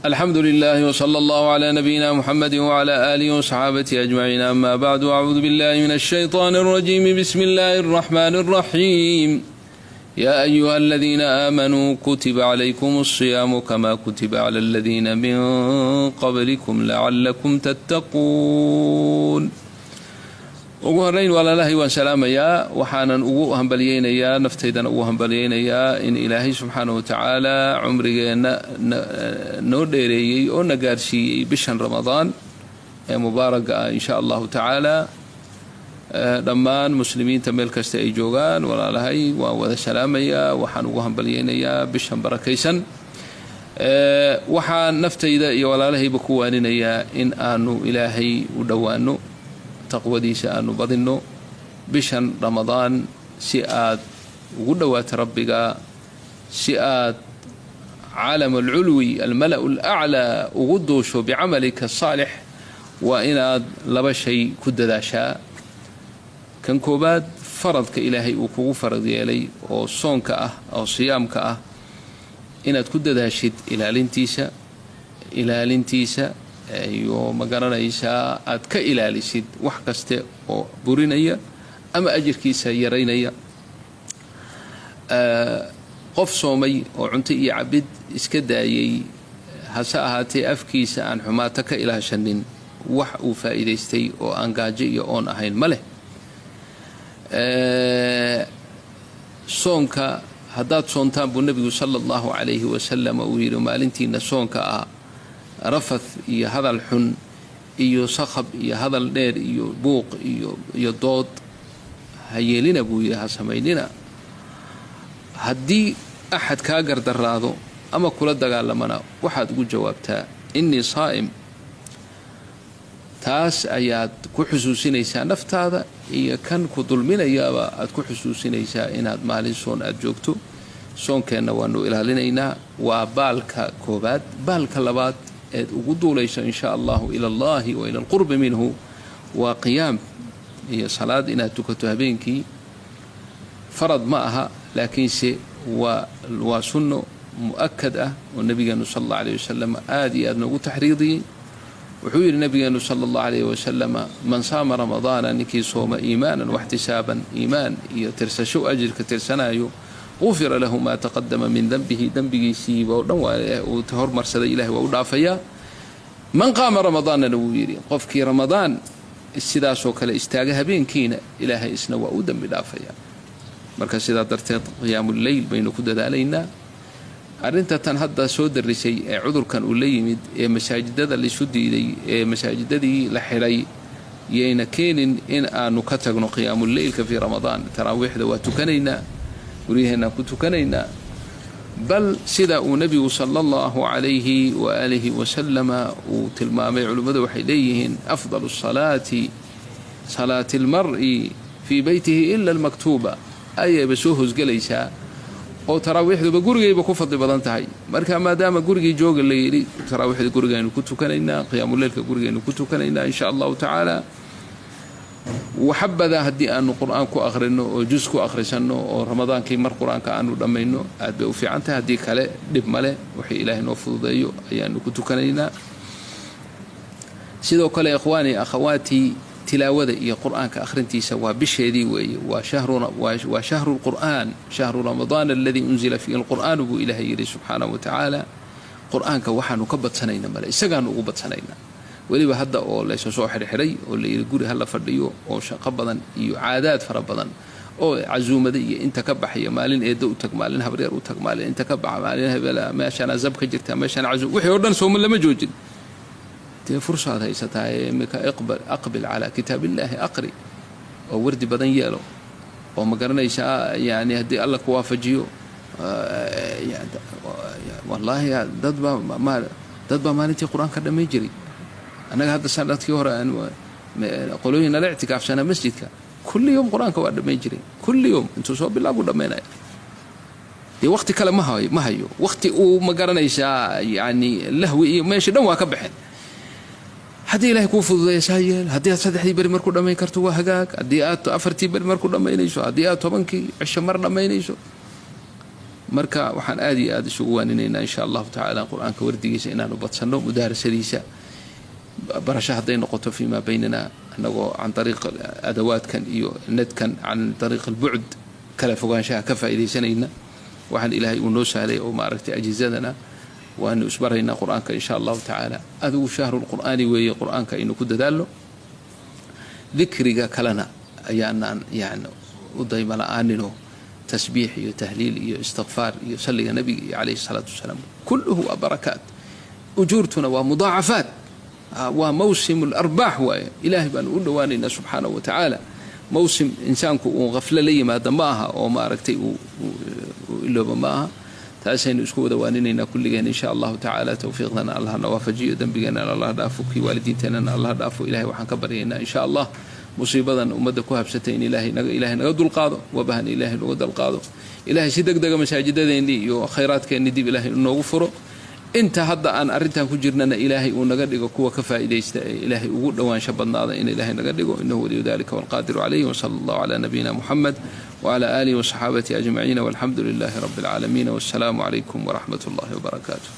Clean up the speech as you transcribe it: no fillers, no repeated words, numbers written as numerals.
الحمد لله وصلى الله على نبينا محمد وعلى آله وصحابته أجمعين. أما بعد، أعوذ بالله من الشيطان الرجيم. بسم الله الرحمن الرحيم. يا أيها الذين آمنوا كتب عليكم الصيام كما كتب على الذين من قبلكم لعلكم تتقون. ugu horeyn walaalahay waan salaamayaa, waxaanan ugu hambaliyeynayaa, naftaydana ugu hambaliyeynayaa in ilaahay subxaanahu watacaala cumrigeenna noo dheereeyey oo na gaarsiiyey bishan ramadaan ee mubaaraga ah insha allahu tacaala. dhammaan muslimiinta meel kasta ay joogaan walaalahay waan wada salaamayaa, waxaan ugu hambaliyeynayaa bishan barakaysan. waxaan naftayda iyo walaalahayba ku waaninayaa in aanu ilaahay u dhowaano, taqwadiisa aanu badinno bishan ramadaan si aad ugu dhowaato rabbiga, si aad caalam alculwi almala'u alaclaa ugu duusho bicamalika asaalix. waa inaad laba shay ku dadaashaa. kan koobaad, faradka ilaahay uu kugu farad yeelay oo soonka ah oo siyaamka ah, inaad ku dadaashid ilaalintiisa iyo magaranaysaa aad ka ilaalisid wax kaste oo burinaya ama ajirkiisa yaraynaya. qof soomay oo cunto iyo cabid iska daayay, hase ahaatee afkiisa aan xumaato ka ilaashanin, wax uu faa'iidaystay oo aan gaajo iyo oon ahayn ma leh. soonka haddaad soontaan buu nebigu sala allahu calayhi wasalam uu yidhi maalintiina soonka ah rafath iyo hadal xun iyo sakhab iyo hadal dheer iyo buuq iyo dood ha yeelina buu yidhi, ha samaynina. haddii axad kaa gardaraado ama kula dagaalamana waxaad ugu jawaabtaa innii saa'im. taas ayaad ku xusuusinaysaa naftaada, iyo kan ku dulminayaaba aad ku xusuusinaysaa inaad maalin soon aad joogto. soonkeenna waanu ilaalinaynaa, waa baalka koobaad. baalka labaad eed ugu duulayso in sha allahu ila allahi wa ila alqurbi minhu waa qiyaam iyo salaad inaad tukato habeenkii. farad ma aha, laakiinse waa sunno mu'akad ah oo nabigeenu sala allahu alayh wasalam aad iyo aad noogu taxriidiyey. wuxuu yidhi nabigeenu sala allahu alayh wasalama, man saama ramadaana, ninkii sooma iimaanan waxtisaaban, iimaan iyo tirsasho ajirka tirsanaayo, ufira lahu maa taqadama min denbihi, dembigiisiiba oo dhan uu hormarsaday ilahay waa u dhaafayaa. man qaama ramadaanana wuu yidhi, qofkii ramadaan sidaasoo kale istaaga habeenkiina ilaahay isna waa u dembi dhaafayaa. marka sidaa darteed qiyaamuleyl baynu ku dadaalaynaa. arrinta tan hadda soo darisay ee cudurkan uu la yimid ee masaajidada laisu diiday ee masaajidadii la xidhay yayna keenin in aanu ka tagno qiyaamuleylka fii ramadaan. taraawiixda waa tukanaynaa, guryaheennaan ku tukanaynaa. bal sida uu nebigu sala allahu calayhi waaalihi wasalama uu tilmaamay, culimmadu waxay leeyihiin afdalu salaati salaati almar'i fii beytihi ila almaktuuba. ayayba soo hosgelaysaa oo taraawiixduba gurigayba ku fadli badan tahay. marka maadaama gurigii jooga la yidhi, taraawiixda gurigaynu ku tukanaynaa, qiyaamuleylka gurigaynu ku tukanaynaa in sha allahu tacaala. waxabada haddii aanu qur'aan ku akhrino oo jus ku akhrisanno oo ramadaankii mar qur-aanka aanu dhammayno aad bay u fiican tahay. haddii kale dhib male, wixii ilaahay noo fududeeyo ayaanu ku tukanaynaa. sidoo kale ikhwaani akhawaatii, tilaawada iyo qur'aanka akhrintiisa waa bisheedii weeye. waa shahru lqur'aan, shahru ramadaan aladii unzila fiihi alqur'aanu buu ilaahay yidhi subxaanahu watacaala. qur'aanka waxaanu ka badsanaynaa male, isagaanu ugu badsanaynaa. weliba hadda oo laysu soo xirxiray oo layidhi guri ha la fadhiyo oo shaqo badan iyo caadaad fara badan oo casuumada iyo inta ka baxaya, maalin eeddo u tag, maalin habreer u tag, maalin inta ka baxa, maalin hebela, meeshaan azab ka jirta, meeshaan casuum, wixii oo dhan sooma lama joojin. dee fursaad haysataa imika aqbil calaa kitaabillaahi aqri oo wardi badan yeelo oo ma garanaysaa yani haddii alla ku waafajiyo. wallaahi dad baa maalintii qur-aanka dhammayn jiray. annaga hadda sanadkii hore qolooyin nala ictikaafsanaa masjidka, kulli yoom qur-aanka waa dhammayn jiray. kulli yoom intuu soo bilaabu dhammaynaya. dee waqti kale ma hayo, waqti uu ma garanaysaa yani lahwi iyo meesha dhan waa ka baxeen. haddii ilaahay kuu fududeeya saa yeel. haddii aad 3 beri marku dhammayn karto waa hagaag. haddii aad 4 beri marku dhammaynayso, haddii aad 10kii cisho mar dhammaynayso, marka waxaan aad iyo aad isugu waaninaynaa insha allahu tacaala qur-aanka wardigiisa inaanu badsanno mudaarasadiisa barasho hadday noqoto fiima baynana anagoo can ariiq adawaadkan iyo nadkan can ariiq albucd kala fogaanshaha ka faa'iidaysanayna waxaan ilaahay uu noo sahlay oo maaragtay ajizadana waanu isbaraynaa qur-aanka insha allahu tacaala adigu shahrulqur'aani weeye qur-aanka aynu ku dadaalno dikriga kalena ayaanaan yani u dayma la'aanino تسبيح وتهليل واستغفار وصلي النبي عليه الصلاة والسلام كله بركات أجورتنا ومضاعفات وموسم الأرباح وإلهي بأن أولواننا سبحانه وتعالى موسم إنسانك وغفل لي ما دماها وما ركتي إلا بماها تأسين أسكو دوانينا كل جان إن شاء الله تعالى توفيقنا الله نوافجي ذنبنا الله دافو كي والدينتنا الله دافو إلهي وحن كبرينا إن شاء الله مصيبة أمدك وهبستين إلهي نقد القاضي وبهن إلهي نقد القاضي إلهي سيدك دق مساجد دي وخيرات كأن دي إلهي نغفره أنت هذا أن أردت كجرنا إلهي ونقدك كوا كفائدة إلهي وقول وان شبنا إن إلهي نقدك إنه ولي ذلك والقادر عليه وصلى الله على نبينا محمد وعلى آله وصحابته أجمعين والحمد لله رب العالمين والسلام عليكم ورحمة الله وبركاته.